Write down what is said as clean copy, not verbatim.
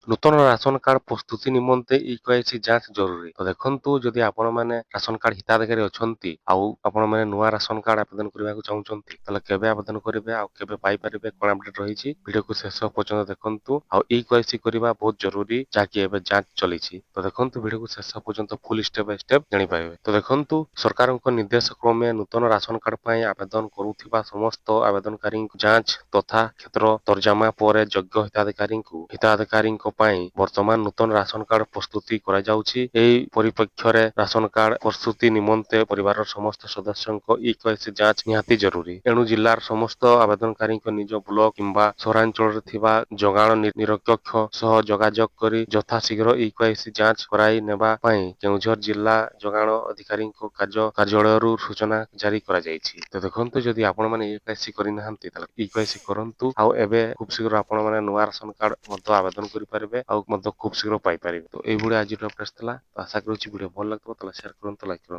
ନୂତନ ration card ପ୍ରସ୍ତୁତି ନିମନ୍ତେ ଇକେୱାଇସି ଯାଞ୍ଚ ଜରୁରୀ। ତ ଦେଖନ୍ତୁ ଯଦି ଆପଣମାନେ ରାସନ କାର୍ଡ ହିତାଧିକାରୀ ଅଛନ୍ତି ଆଉ ଆପଣମାନେ ନୂଆ ରାସନ କାର୍ଡ ଆବେଦନ କରିବାକୁ ଚାହୁଁଛନ୍ତି ତାହେଲେ କେବେ ଆବେଦନ କରିବେ ଆଉ କେବେ ପାଇପାରିବେ କଣ ଅପଡେଟ ରହିଛି ଭିଡିଓକୁ ଶେଷ ପର୍ଯ୍ୟନ୍ତ ଦେଖନ୍ତୁ ଆଉ ଇକେୱାଇସି କରିବା ବହୁତ ଜରୁରୀ ଯାହାକି ଏବେ ଯାଞ୍ଚ ଚାଲିଛି। ତ ଦେଖନ୍ତୁ ଭିଡିଓକୁ ଶେଷ ପର୍ଯ୍ୟନ୍ତ ଫୁଲ ଷ୍ଟେପ ବାଇ ଷ୍ଟେପ ଜାଣିପାରିବେ। ତ ଦେଖନ୍ତୁ ସରକାରଙ୍କ ନିର୍ଦ୍ଦେଶ କ୍ରମେ ନୂତନ ରାସନ କାର୍ଡ ପାଇଁ ଆବେଦନ କରୁଥିବା ସମସ୍ତ ଆବେଦନକାରୀଙ୍କୁ ଯାଞ୍ଚ ତଥା କ୍ଷେତ୍ର ତର୍ଜମା ପରେ ଯୋଗ୍ୟ ହିତାଧିକାରୀଙ୍କ ପାଇଁ ବର୍ତ୍ତମାନ ନୂତନ ରାସନ କାର୍ଡ ପ୍ରସ୍ତୁତି କରାଯାଉଛି। ଏହି ପରିପ୍ରେକ୍ଷୀରେ ରାସନ କାର୍ଡ ପ୍ରସ୍ତୁତି ନିମନ୍ତେ ପରିବାରର ସମସ୍ତ ସଦସ୍ୟଙ୍କ ଇକେୱାଇସି ଯାଞ୍ଚ ନିହାତି ଜରୁରୀ। ଏଣୁ ଜିଲ୍ଲାର ସମସ୍ତ ଆବେଦନକାରୀଙ୍କ ନିଜ ବ୍ଲକ କିମ୍ବା ସହରାଞ୍ଚଳରେ ଥିବା ଯୋଗାଣ ନିରକ୍ଷକ ସହ ଯୋଗାଯୋଗ କରି ଯଥାଶୀଘ୍ର ଇକେୱାଇସି ଯାଞ୍ଚ କରାଇ ନେବା ପାଇଁ କେଉଁଝର ଜିଲ୍ଲା ଯୋଗାଣ ଅଧିକାରୀଙ୍କ କାର୍ଯ୍ୟାଳୟରୁ ସୂଚନା ଜାରି କରାଯାଇଛି। ତ ଦେଖନ୍ତୁ ଯଦି ଆପଣମାନେ ଇକେୱାଇସି କରିନାହାନ୍ତି ତାହେଲେ ଇକେୱାଇସି କରନ୍ତୁ ଆଉ ଏବେ ଖୁବ ଶୀଘ୍ର ଆପଣମାନେ ନୂଆ ରାସନ କାର୍ଡ ମଧ୍ୟ ଆବେଦନ କରିପାରିବେ ଆଉ ମଧ୍ୟ ଖୁବ ଶୀଘ୍ର ପାଇପାରିବେ। ତ ଏଇଭଳି ଆଜିର ଅପଡେଟ ଥିଲା। ତ ଆଶା କରୁଛି ଭିଡିଓ ଭଲ ଲାଗିବ ତାହେଲେ ସେୟାର କରନ୍ତୁ ଲାଇକ୍ କରନ୍ତୁ।